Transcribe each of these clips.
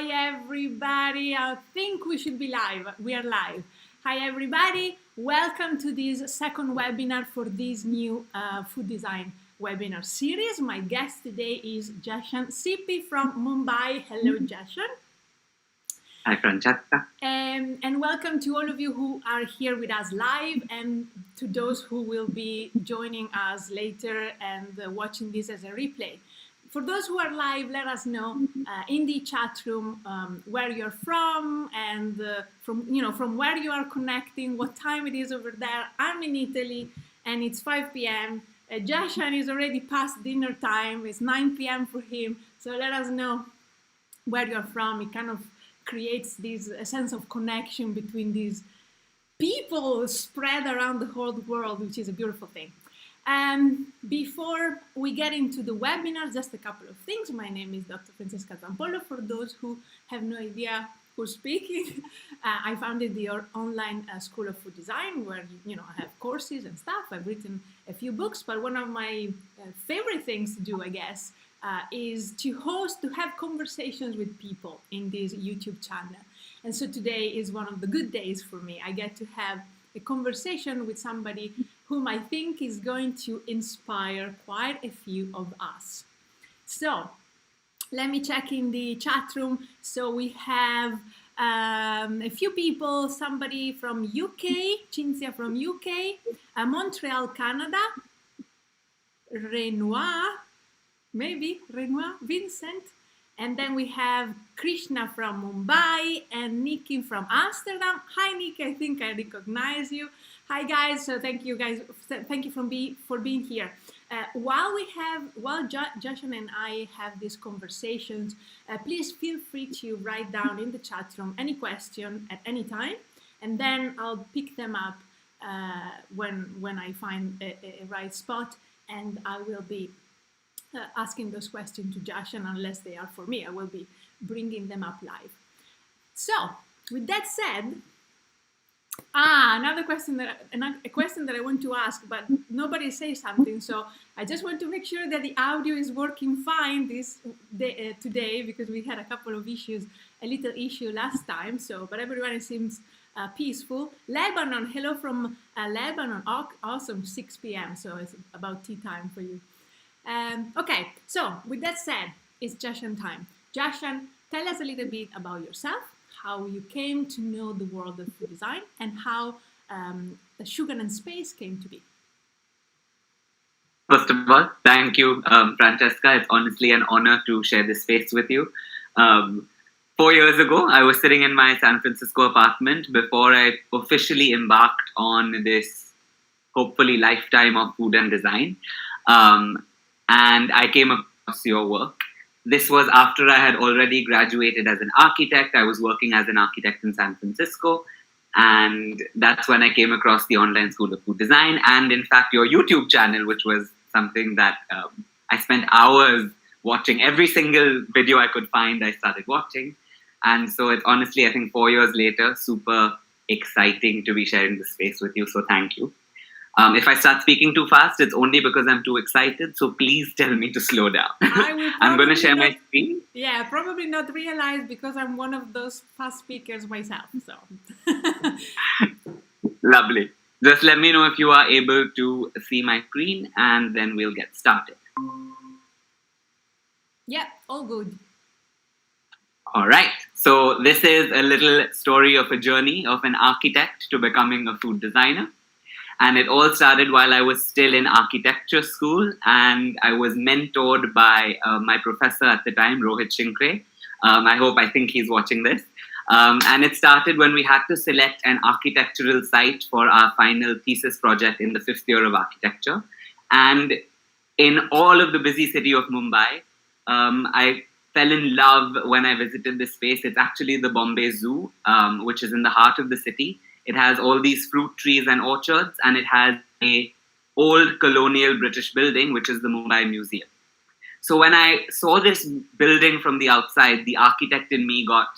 Hi, everybody. I think we should be live. We are live. Hi, everybody. Welcome to this second webinar for this new food design webinar series. My guest today is Jashan Sippy from Mumbai. Hello, Jashan. Hi, Francesca. And welcome to all of you who are here with us live and to those who will be joining us later and watching this as a replay. For those who are live, let us know in the chat room where you're from and from where you are connecting, what time it is over there. I'm in Italy and it's 5 p.m. Jashan is already past dinner time. It's 9 p.m. for him. So let us know where you're from. It kind of creates this sense of connection between these people spread around the whole world, which is a beautiful thing. Before we get into the webinar, just a couple of things. My name is Dr. Francesca Zampollo. For those who have no idea who's speaking, I founded the online School of Food Design where, I have courses and stuff. I've written a few books, but one of my favorite things to do, I guess, is to have conversations with people in this YouTube channel. And so today is one of the good days for me. I get to have a conversation with somebody whom I think is going to inspire quite a few of us. So let me check in the chat room. So we have a few people, somebody from UK, Cinzia from UK, Montreal, Canada, Renoir, Vincent. And then we have Krishna from Mumbai and Nikki from Amsterdam. Hi, Nikki, I think I recognize you. Hi, guys. So thank you, guys. Thank you for being here. While Jashan and I have these conversations, please feel free to write down in the chat room any question at any time, and then I'll pick them up when I find a right spot, and I will be asking those questions to Jashan. Unless they are for me, I will be bringing them up live. So with that said, another question a question that I want to ask, but nobody says something. So I just want to make sure that the audio is working fine today, because we had a couple of issues, a little issue last time. But everyone seems peaceful. Lebanon, hello from Lebanon. Awesome, 6 p.m. So it's about tea time for you. Okay, so with that said, it's Jashan time. Jashan, tell us a little bit about yourself, how you came to know the world of food design, and how Sugar and Space came to be. First of all, thank you, Francesca. It's honestly an honor to share this space with you. 4 years ago, I was sitting in my San Francisco apartment before I officially embarked on this, hopefully, lifetime of food and design. And I came across your work. This was after I had already graduated as an architect. I was working as an architect in San Francisco. And that's when I came across the Online School of Food Design. And in fact, your YouTube channel, which was something that I spent hours watching. Every single video I could find, I started watching. And so it's honestly, I think 4 years later, super exciting to be sharing this space with you. So thank you. If I start speaking too fast, it's only because I'm too excited. So please tell me to slow down. I'm going to share my screen. Yeah, probably not realize, because I'm one of those fast speakers myself. So lovely. Just let me know if you are able to see my screen, and then we'll get started. Yeah, all good. All right. So this is a little story of a journey of an architect to becoming a food designer. And it all started while I was still in architecture school, and I was mentored by my professor at the time, Rohit Shinkre. I think he's watching this. And it started when we had to select an architectural site for our final thesis project in the 5th year of architecture. And in all of the busy city of Mumbai, I fell in love when I visited this space. It's actually the Bombay Zoo, which is in the heart of the city. It has all these fruit trees and orchards, and it has an old colonial British building, which is the Mumbai Museum. So when I saw this building from the outside, the architect in me got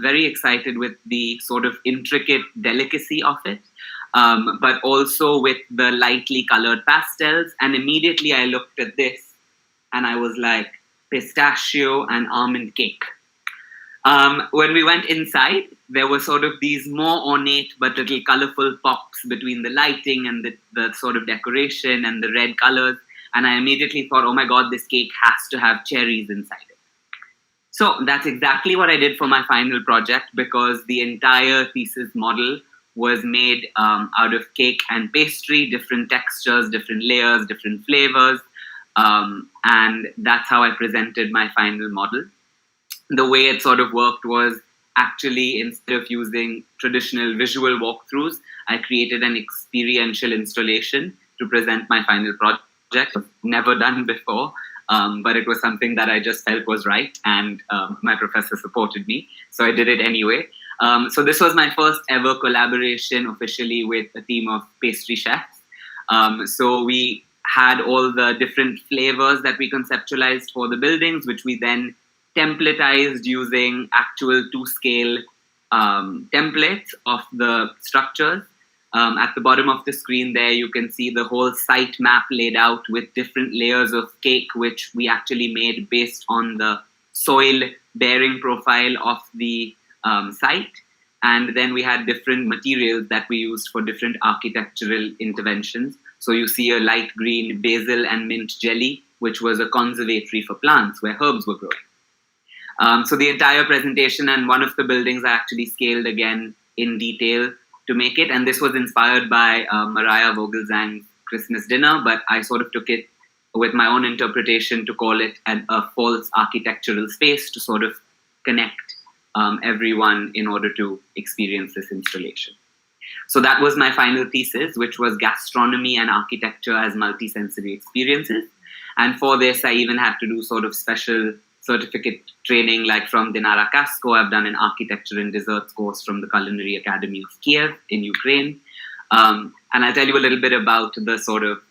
very excited with the sort of intricate delicacy of it, but also with the lightly colored pastels. And immediately I looked at this and I was like, pistachio and almond cake. When we went inside, there were sort of these more ornate but little colorful pops between the lighting and the sort of decoration and the red colors. And I immediately thought, oh my God, this cake has to have cherries inside it. So that's exactly what I did for my final project, because the entire thesis model was made out of cake and pastry, different textures, different layers, different flavors. And that's how I presented my final model. The way it sort of worked was, actually, instead of using traditional visual walkthroughs, I created an experiential installation to present my final project. Never done before, but it was something that I just felt was right, and my professor supported me, so I did it anyway. So this was my first ever collaboration officially with a team of pastry chefs. So we had all the different flavors that we conceptualized for the buildings, which we then templatized using actual 2-scale templates of the structures. At the bottom of the screen there, you can see the whole site map laid out with different layers of cake, which we actually made based on the soil bearing profile of the site. And then we had different materials that we used for different architectural interventions. So you see a light green basil and mint jelly, which was a conservatory for plants where herbs were growing. So the entire presentation and one of the buildings I actually scaled again in detail to make it. And this was inspired by Mariah Vogelsang's Christmas dinner, but I sort of took it with my own interpretation to call it a false architectural space to sort of connect everyone in order to experience this installation. So that was my final thesis, which was gastronomy and architecture as multisensory experiences. And for this, I even had to do sort of special certificate training, like from Dinara Kasko. I've done an architecture and desserts course from the Culinary Academy of Kiev in Ukraine. And I'll tell you a little bit about the sort of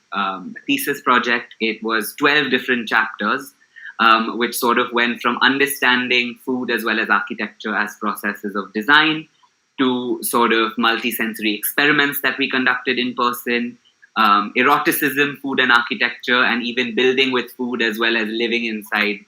thesis project. It was 12 different chapters, which sort of went from understanding food as well as architecture as processes of design to sort of multisensory experiments that we conducted in person, eroticism, food and architecture, and even building with food as well as living inside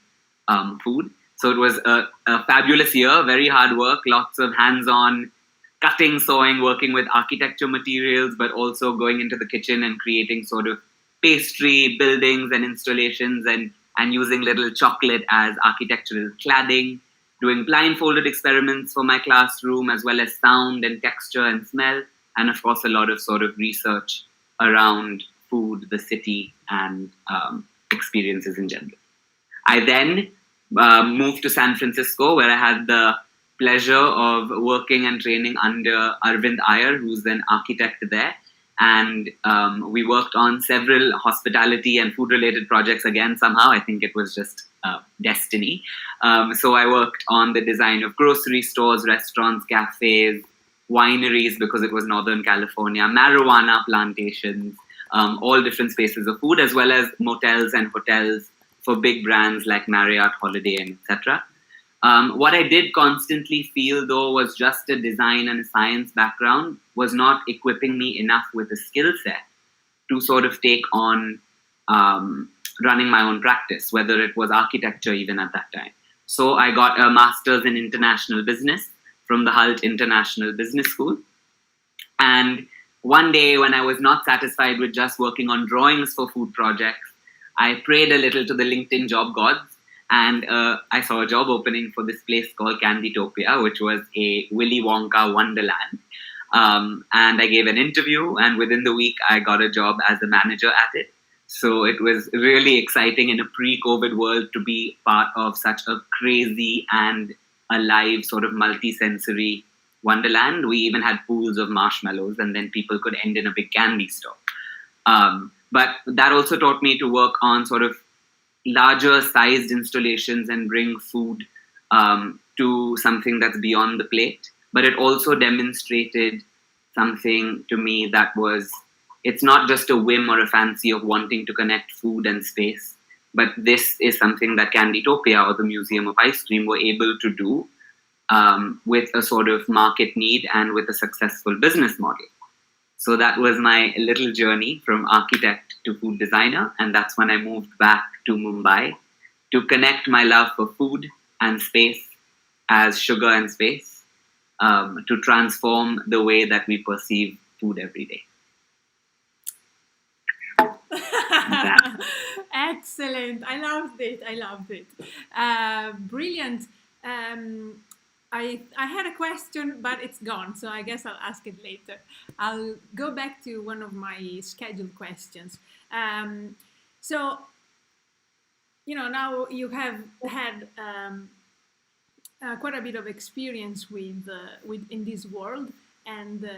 food. So it was a fabulous year, very hard work, lots of hands-on cutting, sewing, working with architecture materials, but also going into the kitchen and creating sort of pastry buildings and installations and using little chocolate as architectural cladding, doing blindfolded experiments for my classroom, as well as sound and texture and smell, and of course a lot of sort of research around food, the city, and experiences in general. I then moved to San Francisco, where I had the pleasure of working and training under Arvind Iyer, who's an architect there. And we worked on several hospitality and food-related projects again somehow. I think it was just destiny. So I worked on the design of grocery stores, restaurants, cafes, wineries, because it was Northern California, marijuana plantations, all different spaces of food, as well as motels and hotels for big brands like Marriott, Holiday Inn, etc. What I did constantly feel, though, was just a design and a science background was not equipping me enough with a skill set to sort of take on running my own practice, whether it was architecture even at that time. So I got a master's in international business from the Hult International Business School. And one day when I was not satisfied with just working on drawings for food projects, I prayed a little to the LinkedIn job gods, and I saw a job opening for this place called Candytopia, which was a Willy Wonka wonderland. And I gave an interview, and within the week, I got a job as a manager at it. So it was really exciting in a pre-COVID world to be part of such a crazy and alive sort of multi-sensory wonderland. We even had pools of marshmallows, and then people could end in a big candy store. But that also taught me to work on sort of larger sized installations and bring food to something that's beyond the plate. But it also demonstrated something to me that was, it's not just a whim or a fancy of wanting to connect food and space, but this is something that Candytopia, or the Museum of Ice Cream, were able to do with a sort of market need and with a successful business model. So that was my little journey from architect to food designer. And that's when I moved back to Mumbai to connect my love for food and space as sugar and space to transform the way that we perceive food every day. Excellent. I loved it. Brilliant. I had a question, but it's gone, so I guess I'll ask it later. I'll go back to one of my scheduled questions. So, now you have had quite a bit of experience with in this world, and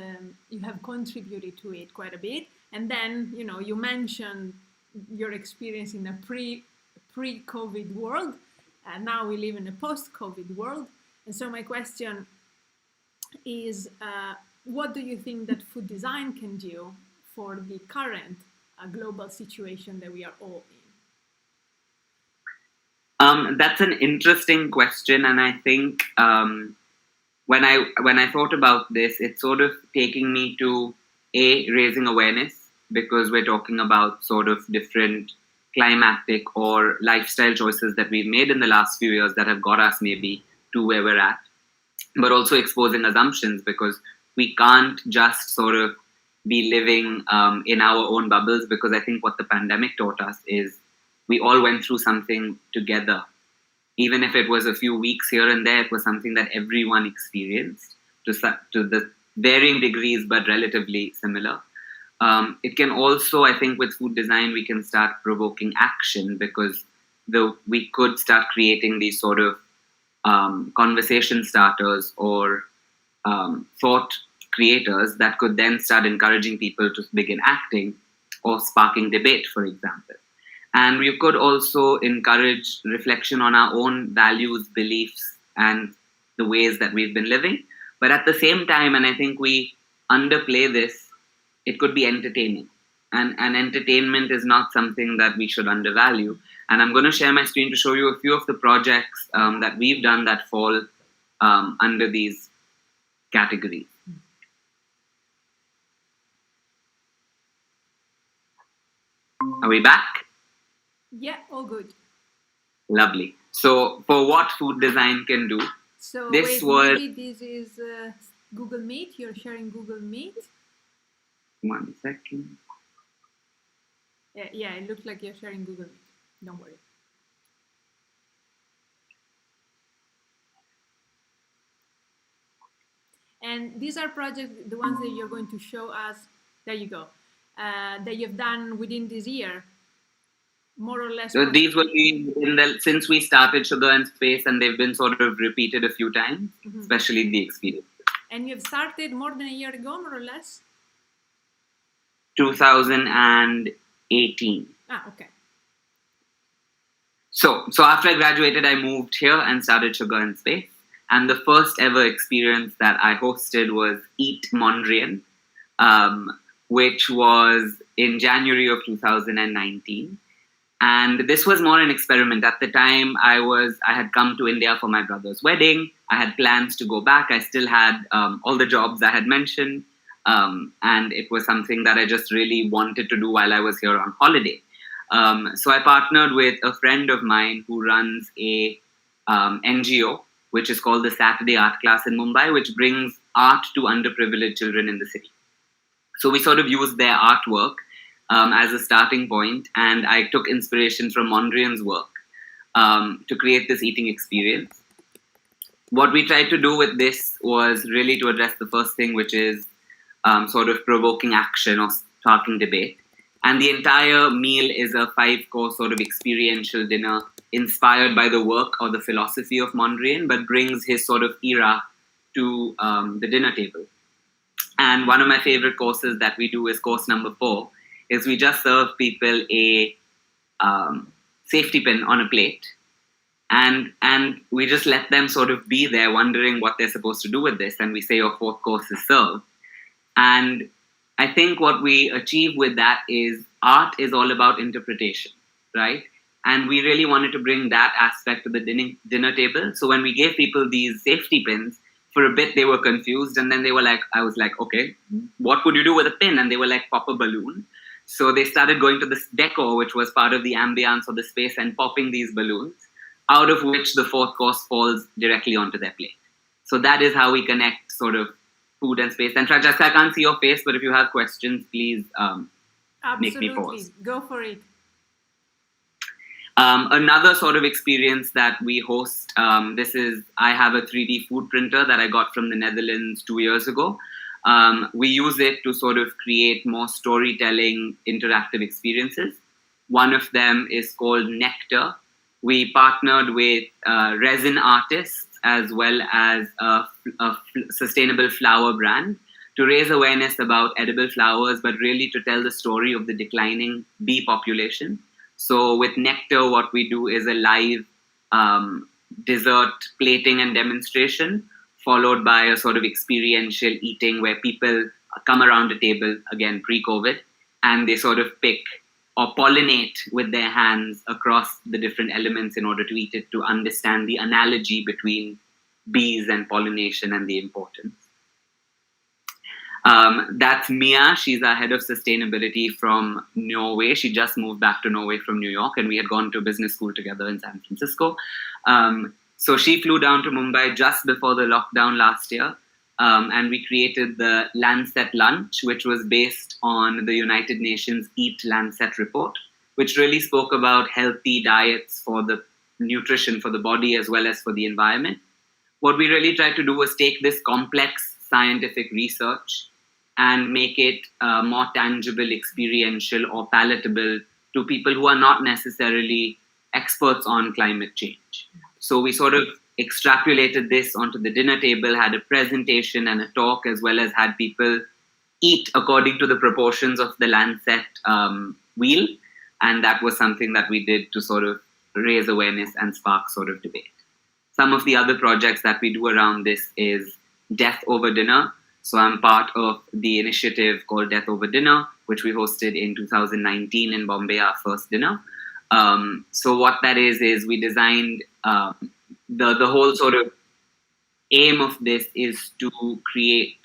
you have contributed to it quite a bit. And then, you mentioned your experience in a pre-COVID world, and now we live in a post-COVID world. And so my question is, what do you think that food design can do for the current global situation that we are all in? That's an interesting question, and I think when I thought about this, it's sort of taking me to raising awareness, because we're talking about sort of different climatic or lifestyle choices that we've made in the last few years that have got us maybe to where we're at, but also exposing assumptions, because we can't just sort of be living in our own bubbles, because I think what the pandemic taught us is we all went through something together. Even if it was a few weeks here and there, it was something that everyone experienced to the varying degrees, but relatively similar. It can also, I think, with food design, we can start provoking action, because we could start creating these sort of conversation starters or thought creators that could then start encouraging people to begin acting or sparking debate, for example. And we could also encourage reflection on our own values, beliefs, and the ways that we've been living. But at the same time, and I think we underplay this, it could be entertaining. And entertainment is not something that we should undervalue. And I'm going to share my screen to show you a few of the projects that we've done that fall under these categories. Are we back? Yeah, all good. Lovely. So for what food design can do, so this maybe this is Google Meet. You're sharing Google Meet. 1 second. Yeah, it looks like you're sharing Google Meet. Don't worry. And these are projects, the ones that you're going to show us. There you go. That you've done within this year, more or less. So these will be since we started Sugar and Space, and they've been sort of repeated a few times, especially the experience. And you've started more than a year ago, more or less? 2018. Okay. So after I graduated, I moved here and started Sugar and Space. And the first ever experience that I hosted was Eat Mondrian, which was in January of 2019. And this was more an experiment. At the time, I had come to India for my brother's wedding. I had plans to go back. I still had all the jobs I had mentioned. And it was something that I just really wanted to do while I was here on holiday. So I partnered with a friend of mine who runs a NGO, which is called the Saturday Art Class in Mumbai, which brings art to underprivileged children in the city. So we sort of used their artwork as a starting point, and I took inspiration from Mondrian's work to create this eating experience. What we tried to do with this was really to address the first thing, which is sort of provoking action or sparking debate. And the entire meal is a 5-course sort of experiential dinner inspired by the work or the philosophy of Mondrian, but brings his sort of era to the dinner table. And one of my favorite courses that we do is course number 4, is we just serve people a safety pin on a plate. And we just let them sort of be there wondering what they're supposed to do with this. And we say your 4th course is served. And I think what we achieve with that is art is all about interpretation, right? And we really wanted to bring that aspect to the dinner table. So when we gave people these safety pins, for a bit they were confused. And then they were like, I was like, okay, what would you do with a pin? And they were like, pop a balloon. So they started going to this decor, which was part of the ambience of the space, and popping these balloons. out of which the fourth course falls directly onto their plate. So that is how we connect sort of food and space. And Francesca, I can't see your face, but if you have questions, please make me pause. Go for it. Another sort of experience that we host, I have a 3D food printer that I got from the Netherlands 2 years ago. We use it to sort of create more storytelling, interactive experiences. One of them is called Nectar. We partnered with resin artists as well as a sustainable flower brand to raise awareness about edible flowers, but really to tell the story of the declining bee population. So with Nectar, what we do is a live dessert plating and demonstration, followed by a sort of experiential eating where people come around a table, again, pre-COVID, and they sort of pick or pollinate with their hands across the different elements in order to eat it, to understand the analogy between bees and pollination and the importance. That's Mia. She's our head of sustainability from Norway. She just moved back to Norway from New York, and we had gone to business school together in San Francisco. So she flew down to Mumbai just before the lockdown last year, and we created the Lancet Lunch, which was based on the United Nations Eat Lancet report, which really spoke about healthy diets for the nutrition for the body as well as for the environment. What we really tried to do was take this complex scientific research and make it more tangible, experiential, or palatable to people who are not necessarily experts on climate change. So we sort of extrapolated this onto the dinner table, had a presentation and a talk, as well as had people eat according to the proportions of the Lancet wheel. And that was something that we did to sort of raise awareness and spark sort of debate. Some of the other projects that we do around this is Death Over Dinner. So I'm part of the initiative called Death Over Dinner, which we hosted in 2019 in Bombay, our first dinner. So what that is we designed the whole sort of aim of this is to create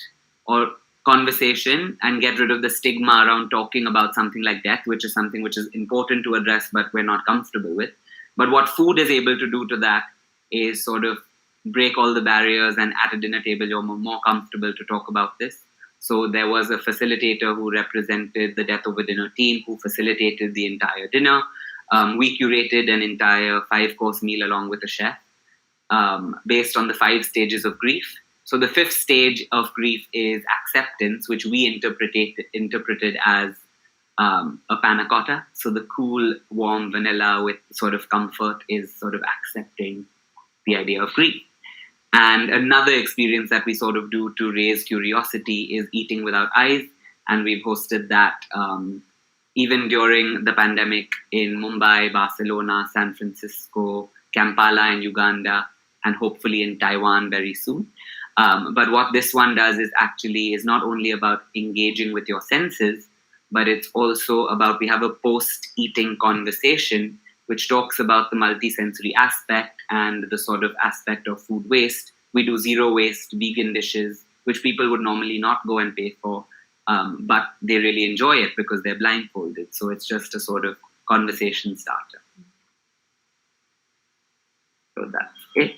or conversation and get rid of the stigma around talking about something like death, which is something which is important to address, but we're not comfortable with. But what food is able to do to that is sort of break all the barriers, and at a dinner table, you're more comfortable to talk about this. So there was a facilitator who represented the Death Over Dinner team who facilitated the entire dinner. We curated an entire 5-course meal along with a chef based on the 5 stages of grief. So the 5th stage of grief is acceptance, which we interpreted as a panna cotta. So the cool, warm vanilla with sort of comfort is sort of accepting the idea of grief. And another experience that we sort of do to raise curiosity is eating without eyes. And we've hosted that even during the pandemic in Mumbai, Barcelona, San Francisco, Kampala in Uganda, and hopefully in Taiwan very soon. But what this one does is not only about engaging with your senses, but it's also about, we have a post-eating conversation which talks about the multisensory aspect and the sort of aspect of food waste. We do zero waste vegan dishes, which people would normally not go and pay for, but they really enjoy it because they're blindfolded. So it's just a sort of conversation starter. So that's it.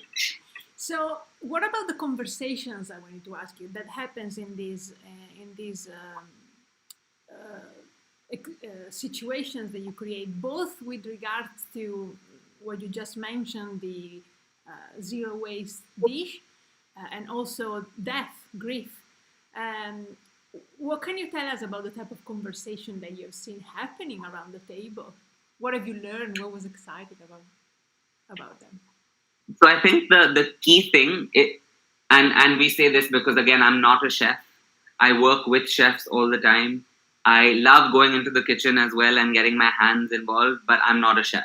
So what about the conversations I wanted to ask you that happens in these situations that you create, both with regards to what you just mentioned, the zero waste dish, and also death, grief. What can you tell us about the type of conversation that you've seen happening around the table? What have you learned? What was exciting about them? So I think the key thing, and we say this because, again, I'm not a chef. I work with chefs all the time. I love going into the kitchen as well and getting my hands involved, but I'm not a chef.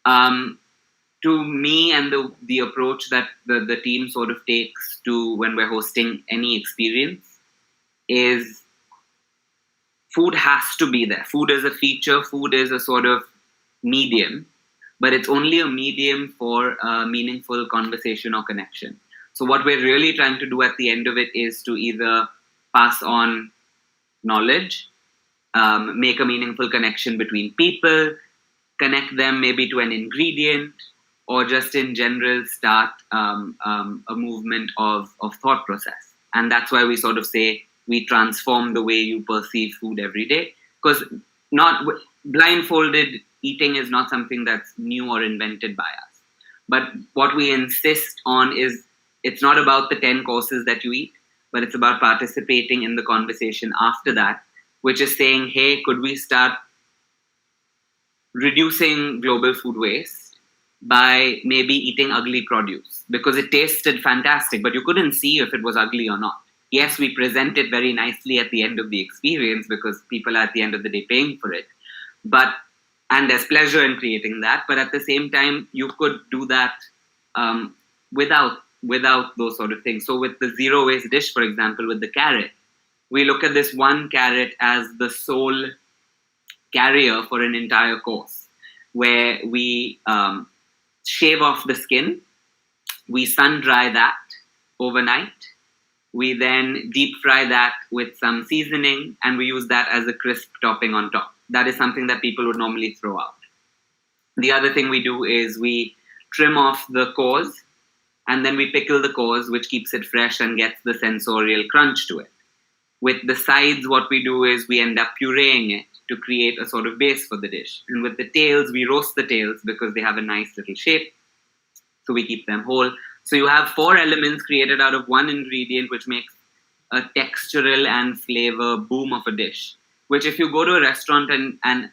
To me, and the approach that the team sort of takes to when we're hosting any experience is food has to be there. Food is a feature. Food is a sort of medium, but it's only a medium for a meaningful conversation or connection. So what we're really trying to do at the end of it is to either pass on knowledge, make a meaningful connection between people, connect them maybe to an ingredient, or just in general start a movement of thought process. And that's why we sort of say we transform the way you perceive food every day. Because not blindfolded eating is not something that's new or invented by us. But what we insist on is it's not about the 10 courses that you eat, but it's about participating in the conversation after that, which is saying, hey, could we start reducing global food waste by maybe eating ugly produce? Because it tasted fantastic, but you couldn't see if it was ugly or not. Yes, we present it very nicely at the end of the experience because people are at the end of the day paying for it. And there's pleasure in creating that. But at the same time, you could do that without those sort of things. So with the zero waste dish, for example, with the carrot, we look at this one carrot as the sole carrier for an entire course, where we shave off the skin, we sun dry that overnight, we then deep fry that with some seasoning, and we use that as a crisp topping on top. That is something that people would normally throw out. The other thing we do is we trim off the cores, and then we pickle the cores, which keeps it fresh and gets the sensorial crunch to it. With the sides, what we do is we end up pureeing it to create a sort of base for the dish. And with the tails, we roast the tails because they have a nice little shape, so we keep them whole. So you have 4 elements created out of one ingredient, which makes a textural and flavor boom of a dish, which if you go to a restaurant and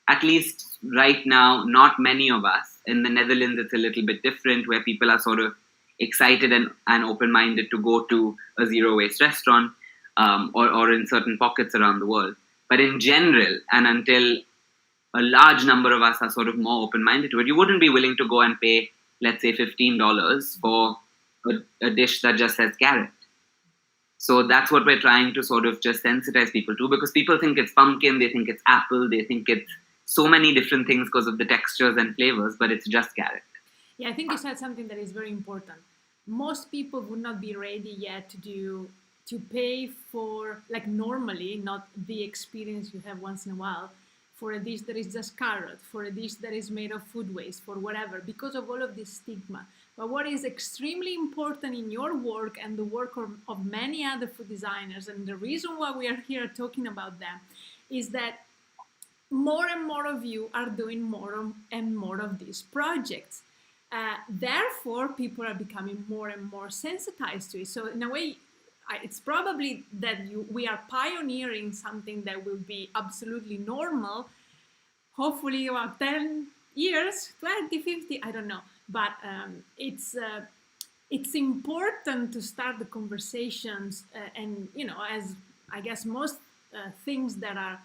at least right now, not many of us, in the Netherlands it's a little bit different, where people are sort of excited and open-minded to go to a zero-waste restaurant, or in certain pockets around the world. But in general, and until a large number of us are sort of more open-minded to it, you wouldn't be willing to go and pay, let's say, $15 for a dish that just has carrot. So that's what we're trying to sort of just sensitize people to, because people think it's pumpkin, they think it's apple, they think it's so many different things because of the textures and flavors, but it's just carrot. Yeah, I think you said something that is very important. Most people would not be ready yet to pay for, like normally, not the experience you have once in a while, for a dish that is just carrot, for a dish that is made of food waste, for whatever, because of all of this stigma. But what is extremely important in your work and the work of many other food designers, and the reason why we are here talking about them, is that more and more of you are doing more and more of these projects. Therefore, people are becoming more and more sensitized to it. So in a way, it's probably that we are pioneering something that will be absolutely normal, hopefully about 10 years, 20, 50, I don't know. But it's important to start the conversations, and, you know, as I guess most things that are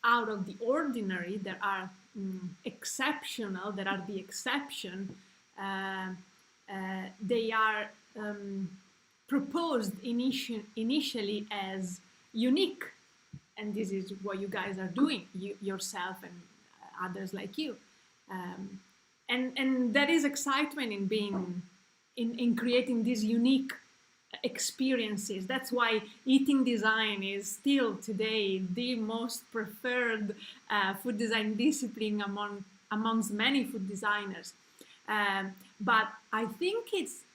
out of the ordinary, that are exceptional, that are the exception, they are proposed initially as unique, and this is what you guys are doing, yourself and others like you, and that is excitement in being in creating these unique experiences. That's why eating design is still today the most preferred food design discipline amongst many food designers. But I think it's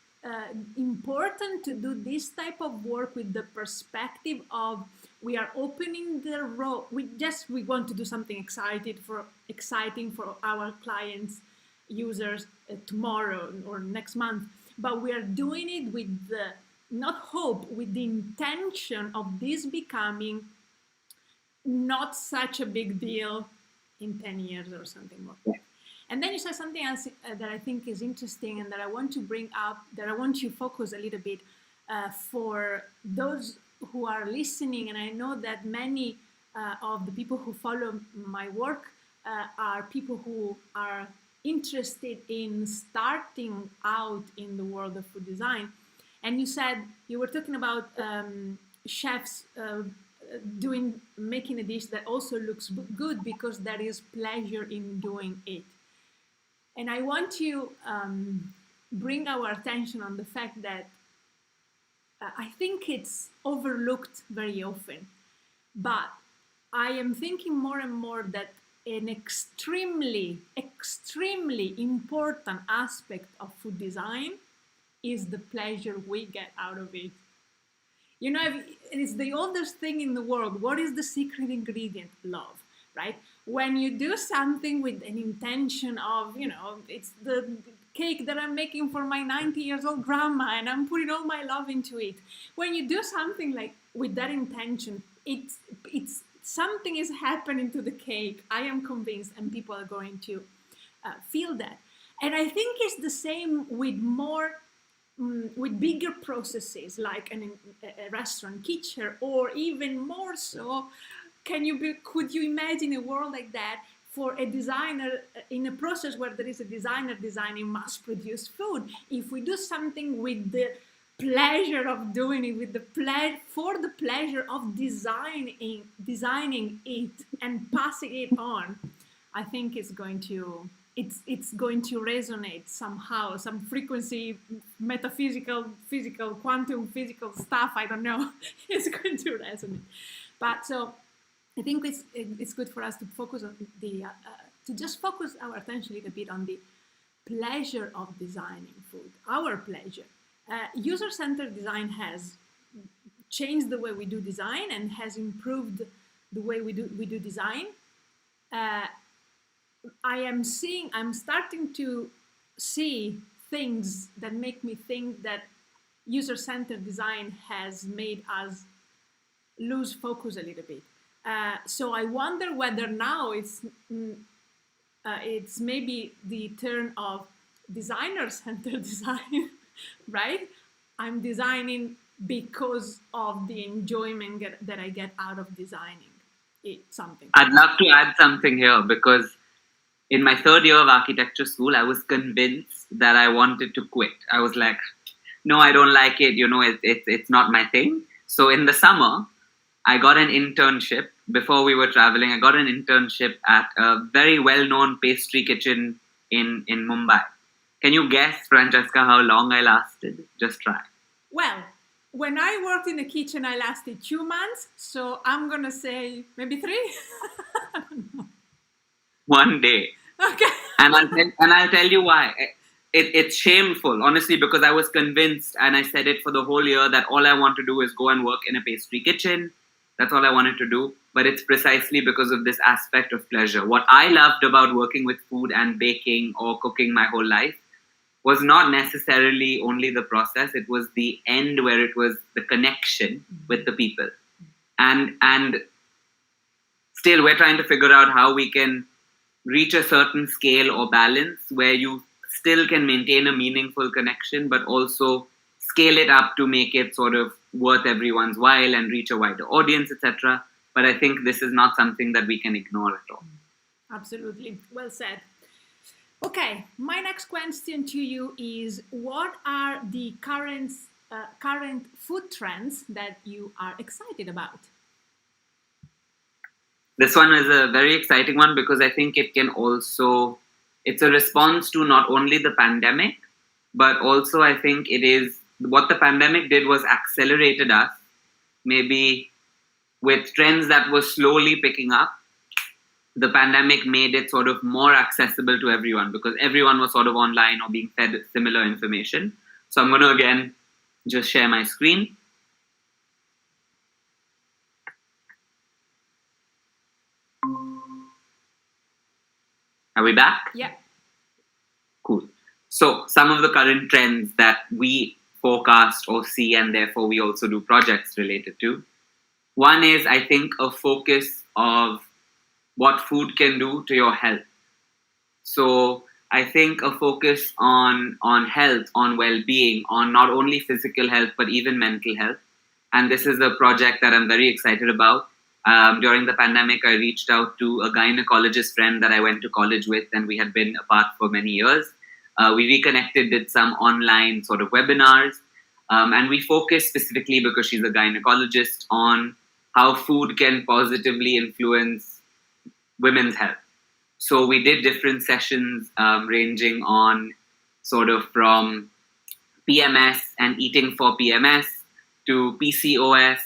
important to do this type of work with the perspective of we are opening the road. We want to do something exciting for our clients, users tomorrow or next month, but we are doing it with the with the intention of this becoming not such a big deal in 10 years or something more. And then you said something else that I think is interesting and that I want to bring up, that I want you to focus a little bit for those who are listening. And I know that many of the people who follow my work are people who are interested in starting out in the world of food design. And you said, you were talking about chefs making a dish that also looks good because there is pleasure in doing it. And I want to bring our attention on the fact that I think it's overlooked very often. But I am thinking more and more that an extremely, extremely important aspect of food design is the pleasure we get out of it. You know, it's the oldest thing in the world. What is the secret ingredient? Love, right? When you do something with an intention of, you know, it's the cake that I'm making for my 90 years old grandma and I'm putting all my love into it. When you do something like with that intention, it's something is happening to the cake. I am convinced, and people are going to feel that. And I think it's the same with with bigger processes like a restaurant kitchen, or even more so. Could you imagine a world like that for a designer in a process where there is a designer designing mass-produced food? If we do something with the pleasure of doing it, with for the pleasure of designing it and passing it on, I think it's going to resonate somehow, some frequency, metaphysical, physical, quantum physical stuff, I don't know, is going to resonate. But so I think it's good for us to focus on to just focus our attention a little bit on the pleasure of designing food, our pleasure. User-centered design has changed the way we do design and has improved the way we do design. I'm starting to see things that make me think that user-centered design has made us lose focus a little bit. So I wonder whether now it's maybe the turn of designer-centered design, right? I'm designing because of the enjoyment that I get out of designing something. I'd love to add something here, because in my third year of architecture school, I was convinced that I wanted to quit. I was like, no, I don't like it. You know, it's not my thing. So in the summer, I got an internship. Before we were traveling, I got an internship at a very well-known pastry kitchen in Mumbai. Can you guess, Francesca, how long I lasted? Just try. Well, when I worked in the kitchen, I lasted 2 months. So I'm going to say maybe 3. I don't know. 1 day. Okay. And I'll tell you why. It's shameful, honestly, because I was convinced, and I said it for the whole year, that all I want to do is go and work in a pastry kitchen. That's all I wanted to do. But it's precisely because of this aspect of pleasure. What I loved about working with food and baking or cooking my whole life was not necessarily only the process. It was the end, where it was the connection with the people. And still, we're trying to figure out how we can reach a certain scale or balance where you still can maintain a meaningful connection, but also scale it up to make it sort of worth everyone's while and reach a wider audience, etc. But I think this is not something that we can ignore at all. Absolutely. Well said. Okay, my next question to you is, what are the current food trends that you are excited about? This one is a very exciting one, because I think it's a response to not only the pandemic, but also I think it is what the pandemic did was accelerated us, maybe with trends that were slowly picking up. The pandemic made it sort of more accessible to everyone, because everyone was sort of online or being fed similar information. So I'm going to again just share my screen. Are we back? Yeah. Cool. So some of the current trends that we forecast or see, and therefore we also do projects related to. One is, I think, a focus of what food can do to your health. So I think a focus on health, on well-being, on not only physical health, but even mental health. And this is a project that I'm very excited about. During the pandemic, I reached out to a gynecologist friend that I went to college with, and we had been apart for many years. We reconnected, did some online sort of webinars, and we focused specifically, because she's a gynecologist, on how food can positively influence women's health. So we did different sessions ranging on sort of from PMS and eating for PMS to PCOS,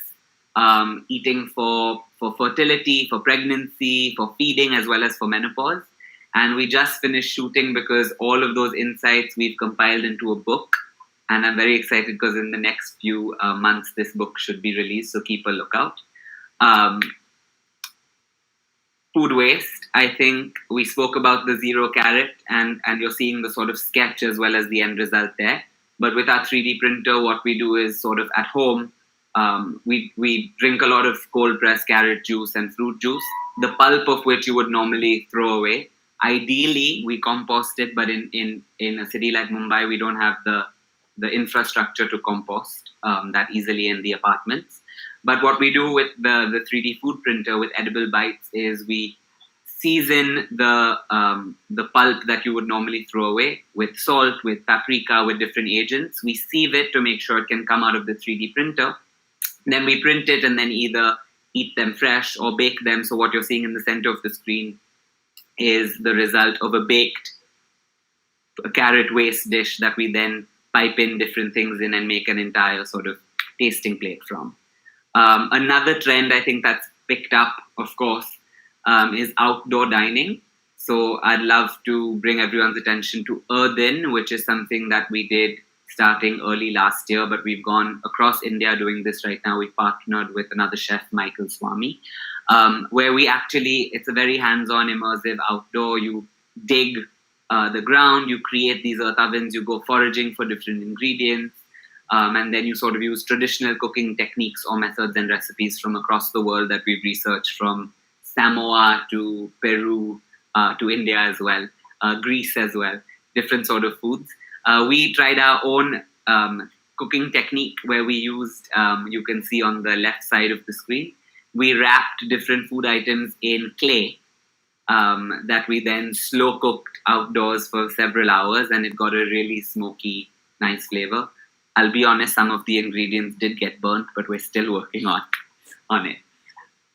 eating for for fertility, for pregnancy, for feeding, as well as for menopause. And we just finished shooting because all of those insights we've compiled into a book. And I'm very excited because in the next few months, this book should be released. So keep a lookout. Food waste, I think we spoke about the zero carrot, and you're seeing the sort of sketch as well as the end result there. But with our 3D printer, what we do is sort of at home, we drink a lot of cold pressed carrot juice and fruit juice, the pulp of which you would normally throw away. Ideally, we compost it, but in a city like Mumbai, we don't have the infrastructure to compost that easily in the apartments. But what we do with the 3D food printer with edible bites is we season the pulp that you would normally throw away with salt, with paprika, with different agents. We sieve it to make sure it can come out of the 3D printer. Then we print it and then either eat them fresh or bake them. So what you're seeing in the center of the screen is the result of a baked carrot waste dish that we then pipe in different things in and make an entire sort of tasting plate from. Another trend I think that's picked up, of course, is outdoor dining. So I'd love to bring everyone's attention to Earthen, which is something that we did starting early last year, but we've gone across India doing this right now. We've partnered with another chef, Michael Swami, where we actually, it's a very hands-on, immersive outdoor. You dig the ground, you create these earth ovens, you go foraging for different ingredients, and then you sort of use traditional cooking techniques or methods and recipes from across the world that we've researched, from Samoa to Peru to India as well, Greece as well, different sort of foods. We tried our own cooking technique where we used, you can see on the left side of the screen, we wrapped different food items in clay that we then slow cooked outdoors for several hours, and it got a really smoky, nice flavor. I'll be honest, some of the ingredients did get burnt, but we're still working on it.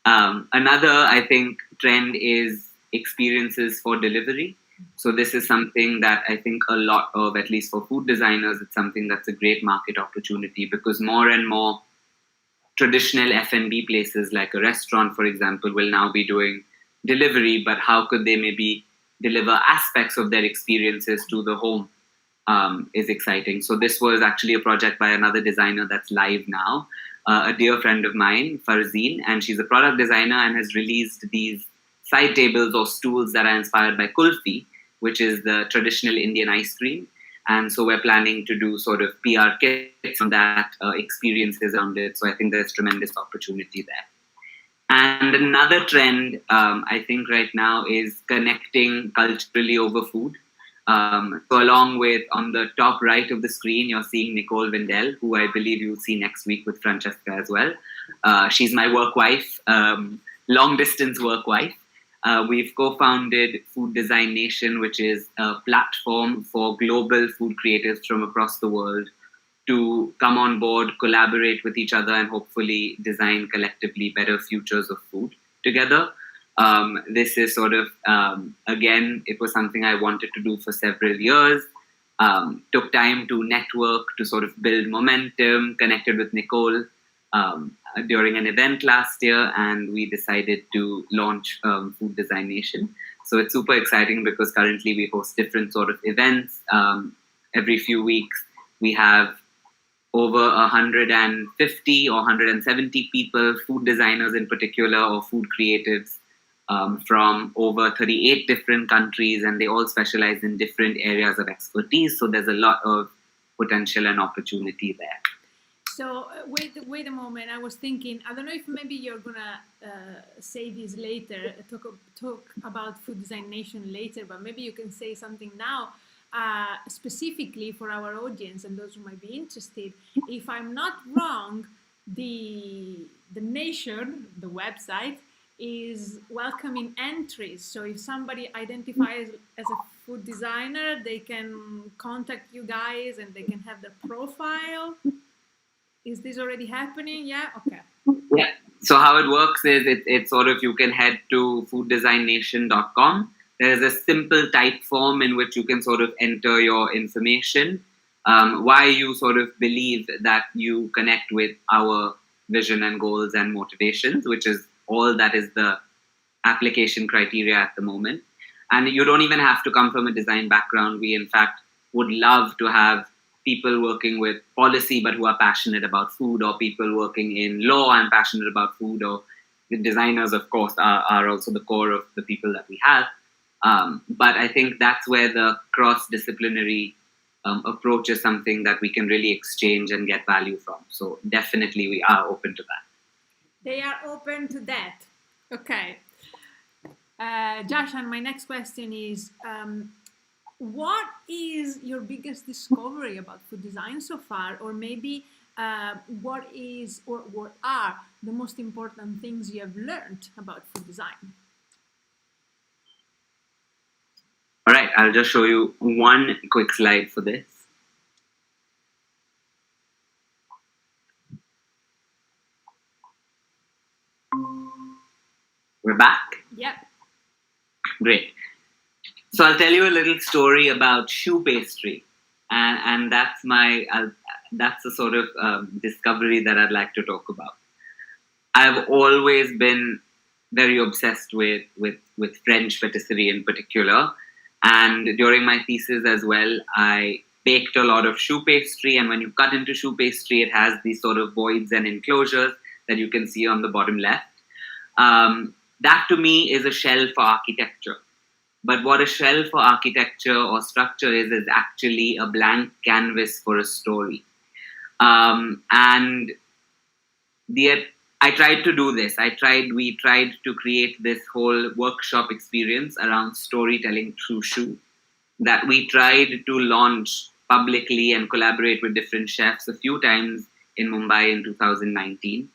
Another, I think, trend is experiences for delivery. So this is something that I think a lot of, at least for food designers, it's something that's a great market opportunity, because more and more traditional F&B places like a restaurant, for example, will now be doing delivery, but how could they maybe deliver aspects of their experiences to the home is exciting. So this was actually a project by another designer that's live now, a dear friend of mine, Farzeen, and she's a product designer and has released these side tables or stools that are inspired by kulfi, which is the traditional Indian ice cream. And so we're planning to do sort of PR kits on that, experiences around it. So I think there's tremendous opportunity there. And another trend, I think right now, is connecting culturally over food. So along with, on the top right of the screen, you're seeing Nicole Wendell, who I believe you'll see next week with Francesca as well. She's my work wife, long distance work wife. We've co-founded Food Design Nation, which is a platform for global food creatives from across the world to come on board, collaborate with each other, and hopefully design collectively better futures of food together. This is sort of, again, it was something I wanted to do for several years. Took time to network, to sort of build momentum, connected with Nicole during an event last year, and we decided to launch Food Design Nation. So it's super exciting because currently we host different sort of events. Every few weeks, we have over 150 or 170 people, food designers in particular, or food creatives, from over 38 different countries, and they all specialize in different areas of expertise. So there's a lot of potential and opportunity there. So wait a moment. I was thinking, I don't know if maybe you're gonna say this later, talk about Food Design Nation later, but maybe you can say something now specifically for our audience and those who might be interested. If I'm not wrong, the Nation, the website, is welcoming entries. So if somebody identifies as a food designer, they can contact you guys and they can have their profile. Is this already happening? Yeah? Okay. Yeah. So how it works is it's sort of, you can head to fooddesignation.com. There's a simple type form in which you can sort of enter your information, why you sort of believe that you connect with our vision and goals and motivations, which is all that is the application criteria at the moment. And you don't even have to come from a design background. We, in fact, would love to have people working with policy but who are passionate about food, or people working in law and passionate about food, or the designers, of course, are also the core of the people that we have. But I think that's where the cross-disciplinary approach is something that we can really exchange and get value from. So definitely we are open to that. They are open to that. Okay. Jashan, my next question is, what is your biggest discovery about food design so far? Or maybe what are the most important things you have learned about food design? All right, I'll just show you one quick slide for this. We're back? Yep. Great. So I'll tell you a little story about choux pastry. And that's the sort of discovery that I'd like to talk about. I've always been very obsessed with French patisserie in particular. And during my thesis as well, I baked a lot of choux pastry. And when you cut into choux pastry, it has these sort of voids and enclosures that you can see on the bottom left. That to me is a shell for architecture. But what a shell for architecture or structure is actually a blank canvas for a story. And I tried to do this. We tried to create this whole workshop experience around storytelling through choux that we tried to launch publicly and collaborate with different chefs a few times in Mumbai in 2019.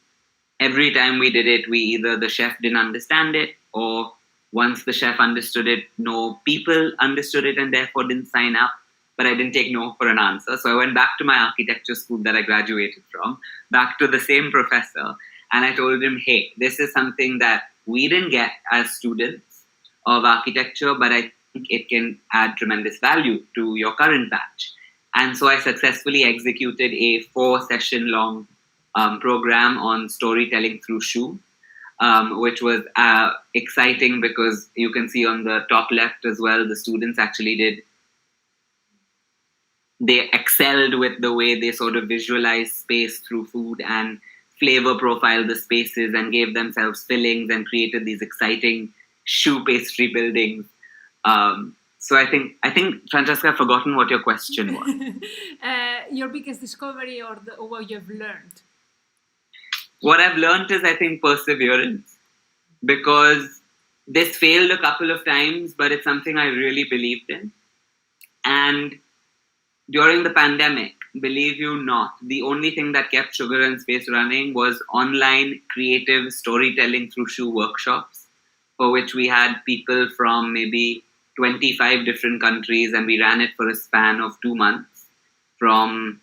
Every time we did it, either the chef didn't understand it, or once the chef understood it, no people understood it and therefore didn't sign up. But I didn't take no for an answer. So I went back to my architecture school that I graduated from, back to the same professor. And I told him, hey, this is something that we didn't get as students of architecture, but I think it can add tremendous value to your current batch. And so I successfully executed a 4-session long program on storytelling through choux, which was exciting because you can see on the top left as well, the students actually they excelled with the way they sort of visualized space through food and flavor profiled the spaces and gave themselves fillings and created these exciting choux pastry buildings. So I think Francesca, I've forgotten what your question was. Your biggest discovery or what you've learned? What I've learned is, I think, perseverance, because this failed a couple of times, but it's something I really believed in. And during the pandemic, believe you not, the only thing that kept Sugar and Space running was online creative storytelling through choux workshops, for which we had people from maybe 25 different countries, and we ran it for a span of 2 months, from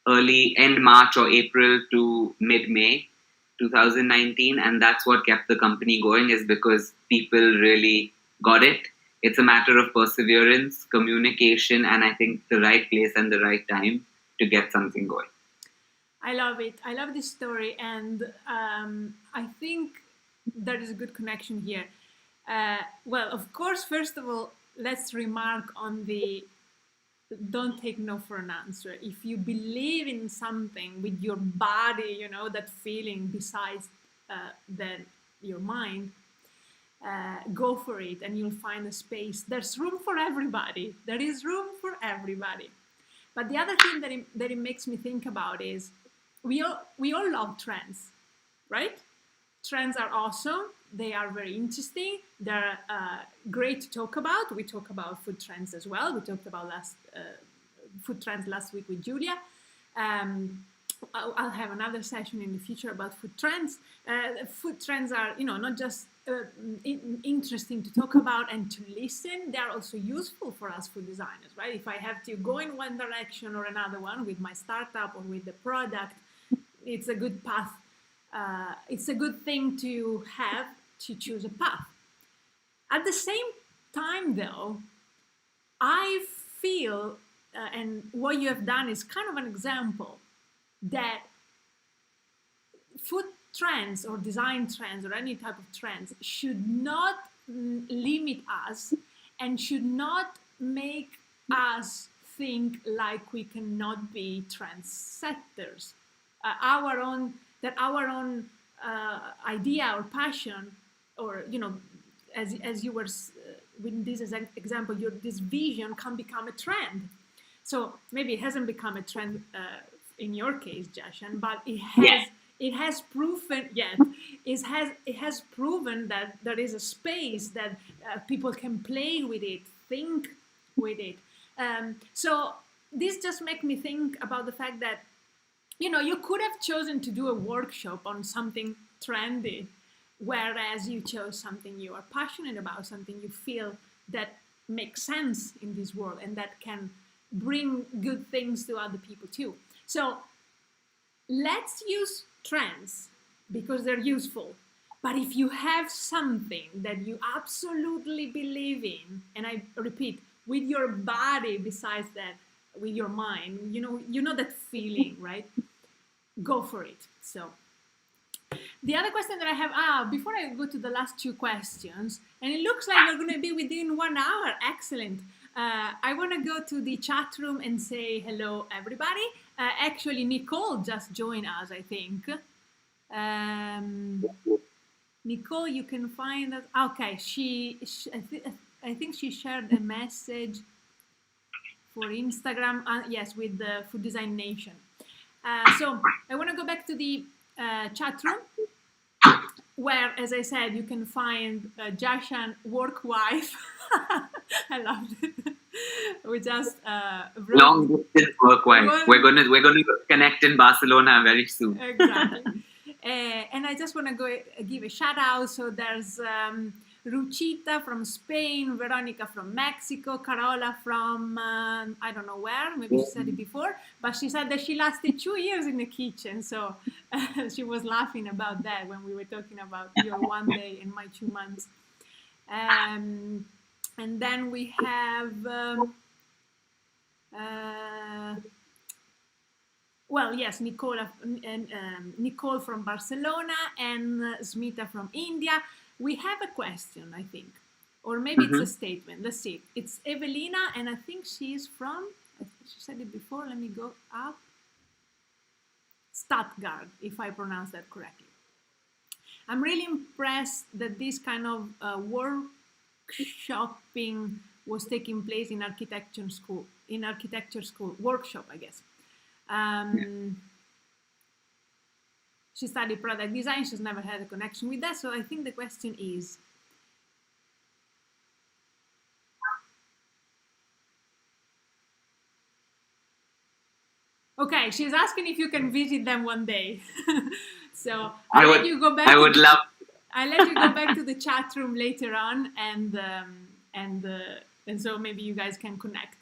end March or April to mid-May 2019. And that's what kept the company going, is because people really got it. It's a matter of perseverance, communication, and I think the right place and the right time to get something going. I love it. I love this story. And I think there is a good connection here. Well, of course, first of all, let's remark on the don't take no for an answer. If you believe in something with your body, that feeling besides than your mind, go for it and you'll find a space. There's room for everybody. There is room for everybody. But the other thing that it makes me think about is we all love trends, right? Trends are awesome. They are very interesting. They're great to talk about. We talk about food trends as well. We talked about food trends last week with Julia. I'll have another session in the future about food trends. Food trends are, not just interesting to talk about and to listen. They are also useful for us food designers, right? If I have to go in one direction or another one with my startup or with the product, it's a good path. It's a good thing to have to choose a path. At the same time, though, I feel, and what you have done is kind of an example, that food trends or design trends or any type of trends should not limit us and should not make us think like we cannot be trendsetters. Our own idea or passion, or as you were with this example, this vision can become a trend. So maybe it hasn't become a trend in your case, Jashan, but it has. Yes. It has proven, it has proven that there is a space that people can play with it, think with it. So this just makes me think about the fact that, you could have chosen to do a workshop on something trendy, whereas you chose something you are passionate about, something you feel that makes sense in this world and that can bring good things to other people too. So let's use trends because they're useful. But if you have something that you absolutely believe in, and I repeat, with your body besides that, with your mind, you know that feeling, right? Go for it. So the other question that I have, before I go to the last two questions, and it looks like we're going to be within 1 hour. Excellent. I want to go to the chat room and say hello, everybody. Actually, Nicole just joined us, I think. Nicole, you can find us. Okay, I think she shared a message for Instagram. Yes, with the Food Design Nation. So I want to go back to the chat room, where, as I said, you can find Jashan work wife. I loved it. We just long distance work wife. We're gonna connect in Barcelona very soon. Exactly. And I just want to go give a shout out. So there's Ruchita from Spain, Veronica from Mexico, Carola from I don't know where, maybe she said it before, but she said that she lasted 2 years in the kitchen. So she was laughing about that when we were talking about your 1 day and my 2 months. And then we have, Nicole from Barcelona and Smita from India. We have a question, I think, or maybe it's a statement. Let's see. It's Evelina, and I think she's from, she said it before, let me go up. Stuttgart, if I pronounce that correctly. I'm really impressed that this kind of workshopping was taking place in architecture school, workshop, I guess. She studied product design. She's never had a connection with that. So I think the question is, okay, she's asking if you can visit them one day. So I'll let you go back. I would love. I'll let you go back to the chat room later on, and so maybe you guys can connect.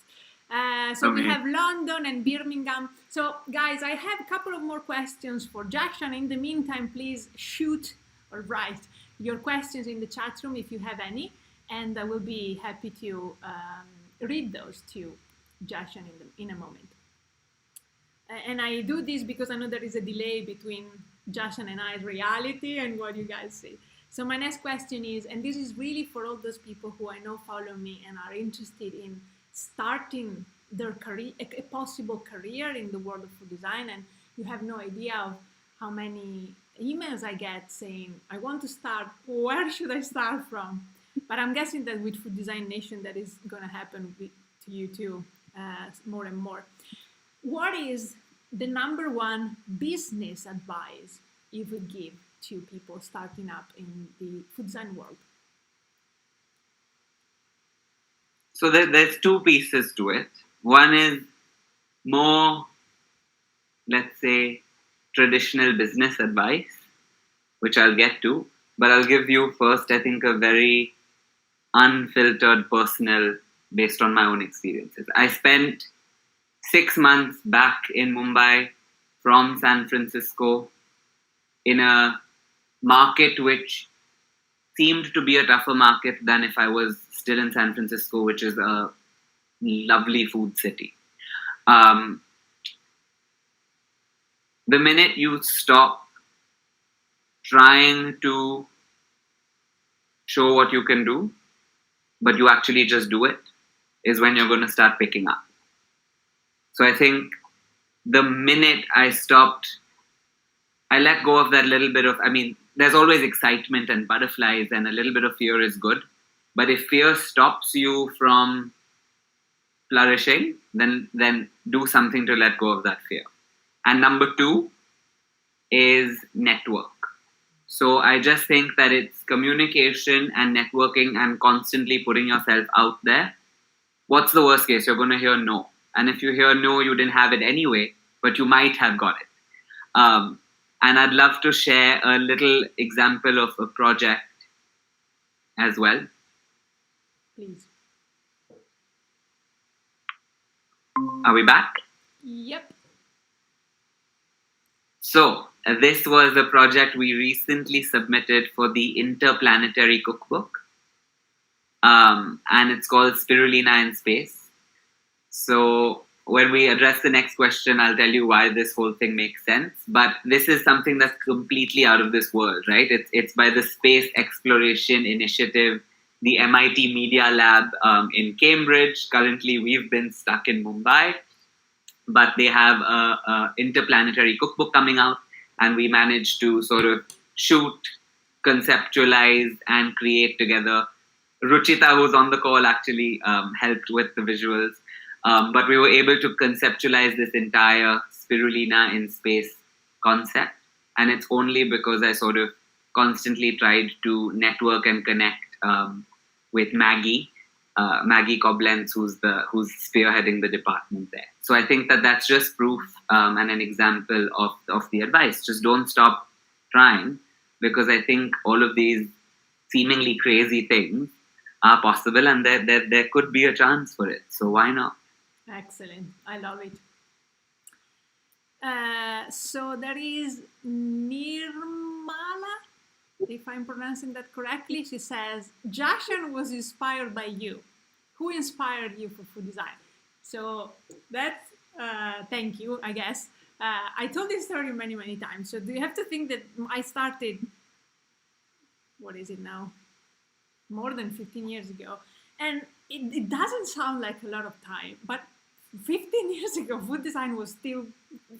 So we have London and Birmingham. So guys, I have a couple of more questions for Jashan. In the meantime, please shoot or write your questions in the chat room if you have any, and I will be happy to read those to Jashan in a moment. And I do this because I know there is a delay between Jashan and I's reality and what you guys see. So my next question is, and this is really for all those people who I know follow me and are interested in starting their career, a possible career in the world of food design, and you have no idea of how many emails I get saying, I want to start, where should I start from? But I'm guessing that with Food Design Nation, that is going to happen to you too, more and more. What is the number one business advice you would give to people starting up in the food design world? So there's two pieces to it. One is more, let's say, traditional business advice, which I'll get to. But I'll give you first, I think, a very unfiltered, personal, based on my own experiences. I spent 6 months back in Mumbai from San Francisco in a market which seemed to be a tougher market than if I was still in San Francisco, which is a lovely food city. The minute you stop trying to show what you can do, but you actually just do it, is when you're going to start picking up. So I think the minute I let go of that little bit of, there's always excitement and butterflies, and a little bit of fear is good. But if fear stops you from flourishing, then do something to let go of that fear. And number 2 is network. So I just think that it's communication and networking and constantly putting yourself out there. What's the worst case? You're going to hear no. And if you hear no, you didn't have it anyway, but you might have got it. And I'd love to share a little example of a project as well. Please. Are we back? Yep. So, this was a project we recently submitted for the Interplanetary Cookbook. And it's called Spirulina in Space. So, when we address the next question, I'll tell you why this whole thing makes sense. But this is something that's completely out of this world, right? It's by the Space Exploration Initiative, the MIT Media Lab in Cambridge. Currently, we've been stuck in Mumbai. But they have a interplanetary cookbook coming out, and we managed to sort of shoot, conceptualize, and create together. Ruchita, who's on the call, actually helped with the visuals. But we were able to conceptualize this entire spirulina in space concept. And it's only because I sort of constantly tried to network and connect with Maggie Koblenz, who's spearheading the department there. So I think that's just proof and an example of the advice. Just don't stop trying, because I think all of these seemingly crazy things are possible, and there could be a chance for it. So why not? Excellent. I love it. So there is Nirmala, if I'm pronouncing that correctly. She says, Jashan was inspired by you. Who inspired you for food design? So that's, thank you, I guess. I told this story many, many times. So do you have to think that I started, what is it now? More than 15 years ago. And it doesn't sound like a lot of time, but 15 years ago, food design was still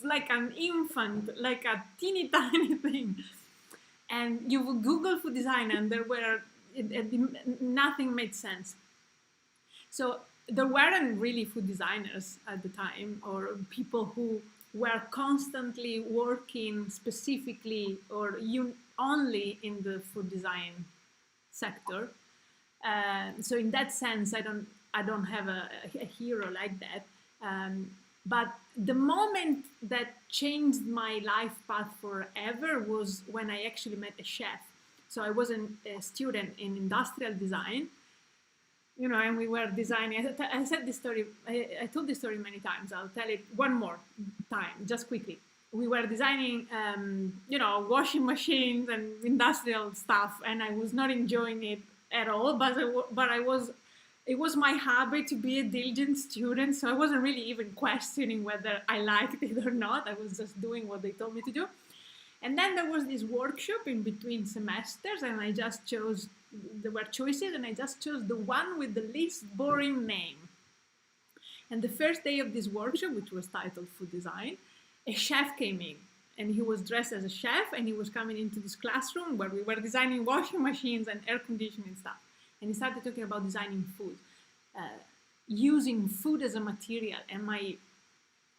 like an infant, like a teeny tiny thing. And you would Google food design, and nothing made sense. So there weren't really food designers at the time, or people who were constantly working specifically or only in the food design sector. So in that sense, I don't have a hero like that. But the moment that changed my life path forever was when I actually met a chef. So I was a student in industrial design, and we were designing. I said this story. I told this story many times. I'll tell it one more time, just quickly. We were designing, washing machines and industrial stuff, and I was not enjoying it at all. But it was my habit to be a diligent student, so I wasn't really even questioning whether I liked it or not. I was just doing what they told me to do. And then there was this workshop in between semesters, and I just chose, there were choices, and I just chose the one with the least boring name. And the first day of this workshop, which was titled Food Design, a chef came in, and he was dressed as a chef, and he was coming into this classroom where we were designing washing machines and air conditioning stuff. And he started talking about designing food, using food as a material. And my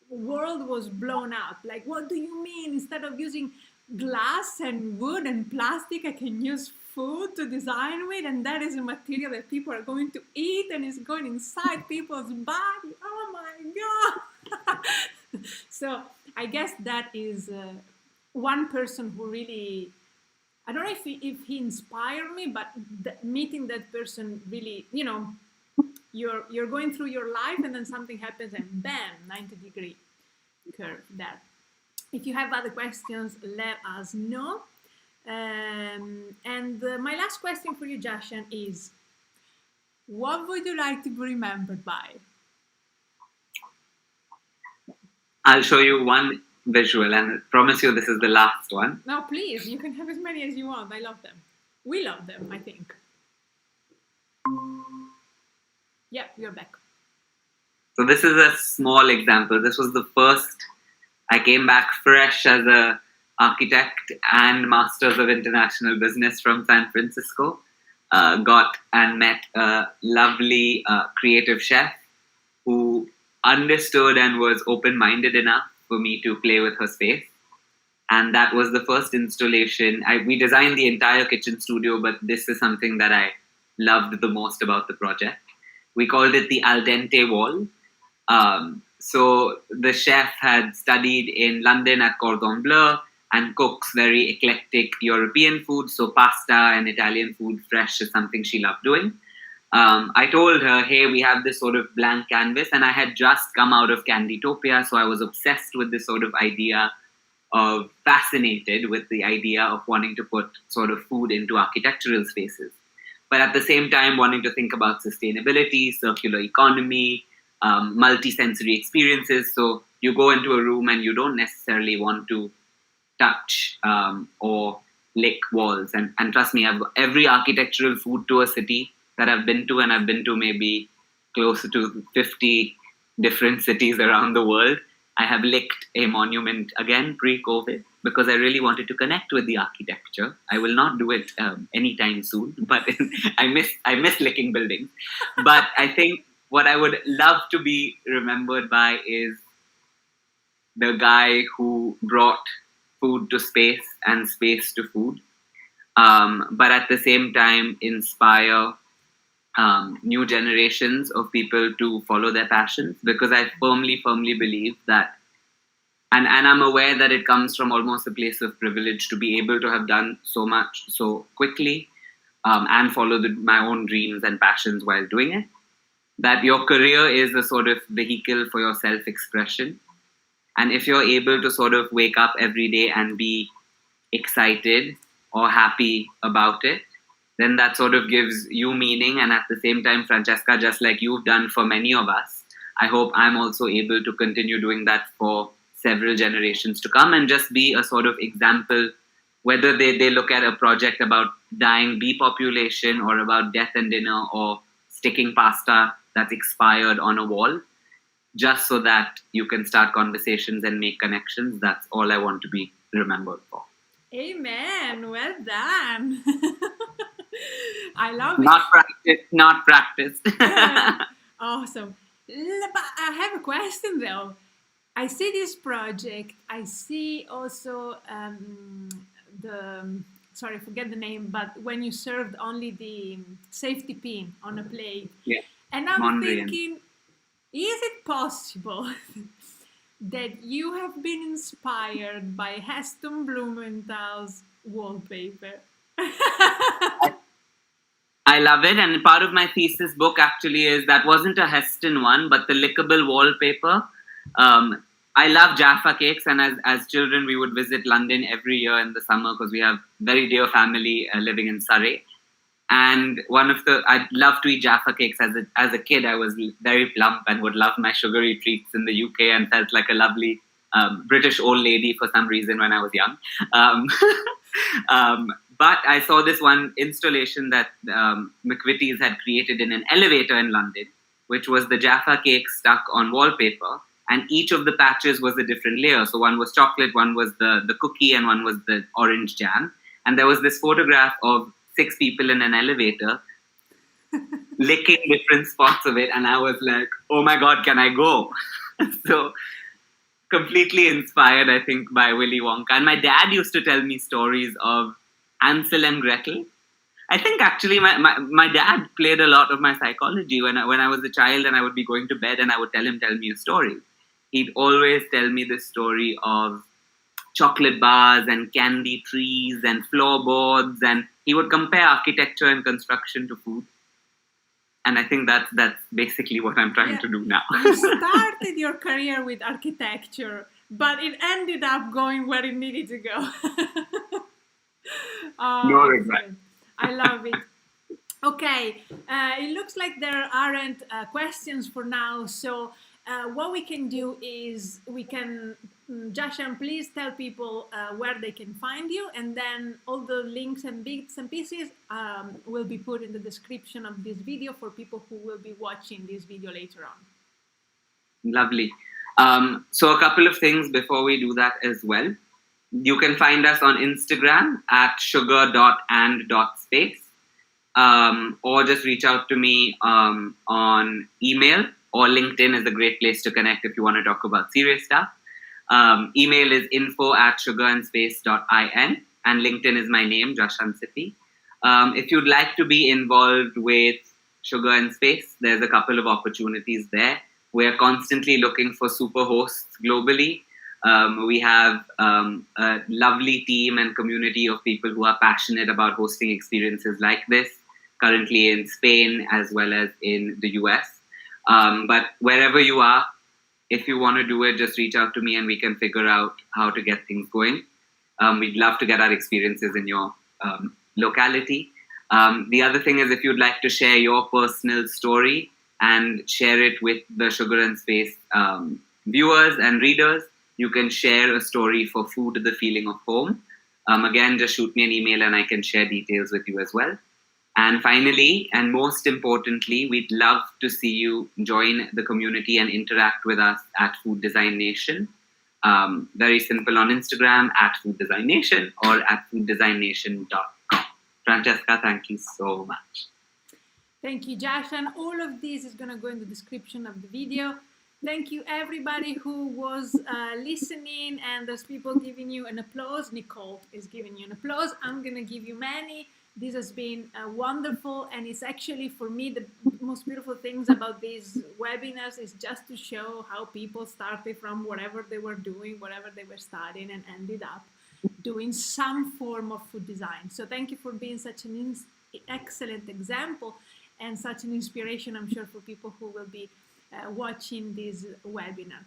world was blown up. Like, what do you mean? Instead of using glass and wood and plastic, I can use food to design with. And that is a material that people are going to eat, and it's going inside people's body. Oh my God. So I guess that is one person who really, I don't know if he inspired me, but meeting that person really, you're going through your life, and then something happens, and bam, 90-degree curve there. If you have other questions, let us know. And my last question for you, Jashan, is, what would you like to be remembered by? I'll show you one visual, and I promise you this is the last one. No, please, you can have as many as you want. I love them. We love them, I think. Yeah, you're back. So this is a small example. This was the first. I came back fresh as a architect and Masters of International Business from San Francisco. Got and met a lovely creative chef who understood and was open-minded enough for me to play with her space. And that was the first installation. We designed the entire kitchen studio, but this is something that I loved the most about the project. We called it the Dente Wall. So the chef had studied in London at Cordon Bleu and cooks very eclectic European food. So pasta and Italian food, fresh, is something she loved doing. I told her, hey, we have this sort of blank canvas, and I had just come out of Candytopia, so I was obsessed with this sort of idea of, fascinated with the idea of wanting to put sort of food into architectural spaces. But at the same time, wanting to think about sustainability, circular economy, multi-sensory experiences. So you go into a room and you don't necessarily want to touch or lick walls. And trust me, I've got every architectural food tour city that I've been to, and I've been to maybe close to 50 different cities around the world. I have licked a monument again pre-COVID because I really wanted to connect with the architecture. I will not do it anytime soon, but I miss licking buildings. But I think what I would love to be remembered by is the guy who brought food to space and space to food, but at the same time inspire new generations of people to follow their passions, because I firmly believe that, and I'm aware that it comes from almost a place of privilege to be able to have done so much so quickly and follow my own dreams and passions while doing it, that your career is a sort of vehicle for your self-expression. And if you're able to sort of wake up every day and be excited or happy about it, then that sort of gives you meaning. And at the same time, Francesca, just like you've done for many of us, I hope I'm also able to continue doing that for several generations to come, and just be a sort of example, whether they look at a project about dying bee population or about death and dinner or sticking pasta that's expired on a wall, just so that you can start conversations and make connections. That's all I want to be remembered for. Amen. Well done. I love it. Not practiced. Awesome. But I have a question though. I see this project. I see also sorry, I forget the name, but when you served only the safety pin on a plate. Yeah. And I'm Mondrian. thinking, is it possible that you have been inspired by Heston Blumenthal's wallpaper? I love it, and part of my thesis book actually is that wasn't a Heston one, but the lickable wallpaper. I love Jaffa cakes, and as children we would visit London every year in the summer because we have very dear family living in Surrey. And I'd love to eat Jaffa cakes as a kid. I was very plump and would love my sugary treats in the UK and felt like a lovely British old lady for some reason when I was young. But I saw this one installation that McVitie's had created in an elevator in London, which was the Jaffa cake stuck on wallpaper. And each of the patches was a different layer. So one was chocolate, one was the cookie, and one was the orange jam. And there was this photograph of 6 people in an elevator licking different spots of it. And I was like, oh my God, can I go? So completely inspired, I think, by Willy Wonka. And my dad used to tell me stories of Ansel and Gretel. I think actually my dad played a lot of my psychology when I was a child, and I would be going to bed and I would tell me a story. He'd always tell me this story of chocolate bars and candy trees and floorboards, and he would compare architecture and construction to food. And I think that's basically what I'm trying to do now. You started your career with architecture, but it ended up going where it needed to go. No regret. I love it. Okay, it looks like there aren't questions for now. So what we can do is Jashan, please tell people where they can find you, and then all the links and bits and pieces will be put in the description of this video for people who will be watching this video later on. Lovely. So a couple of things before we do that as well. You can find us on Instagram at sugar.and.space, or just reach out to me on email, or LinkedIn is a great place to connect if you want to talk about serious stuff. Email is info@sugarandspace.in, and LinkedIn is my name, Jashan Sippy. If you'd like to be involved with Sugar and Space, there's a couple of opportunities there. We're constantly looking for super hosts globally. We have a lovely team and community of people who are passionate about hosting experiences like this, currently in Spain as well as in the US. But wherever you are, if you want to do it, just reach out to me and we can figure out how to get things going. We'd love to get our experiences in your locality. The other thing is, if you'd like to share your personal story and share it with the Sugar and Space viewers and readers, you can share a story for Food, the Feeling of Home. Again, just shoot me an email and I can share details with you as well. And finally, and most importantly, we'd love to see you join the community and interact with us at Food Design Nation. Very simple on Instagram, at Food Design Nation, or at fooddesignation.com. Francesca, thank you so much. Thank you, Jashan. All of this is going to go in the description of the video. Thank you, everybody who was listening, and there's people giving you an applause. Nicole is giving you an applause. I'm going to give you many. This has been wonderful, and it's actually, for me, the most beautiful things about these webinars is just to show how people started from whatever they were doing, whatever they were studying, and ended up doing some form of food design. So thank you for being such an excellent example and such an inspiration, I'm sure, for people who will be watching this webinar.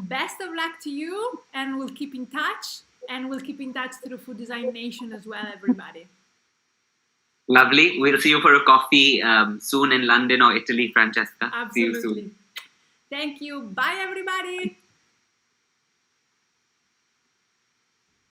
Best of luck to you, and we'll keep in touch. And we'll keep in touch through Food Design Nation as well, everybody. Lovely. We'll see you for a coffee soon in London or Italy, Francesca. Absolutely. See you soon. Thank you. Bye, everybody.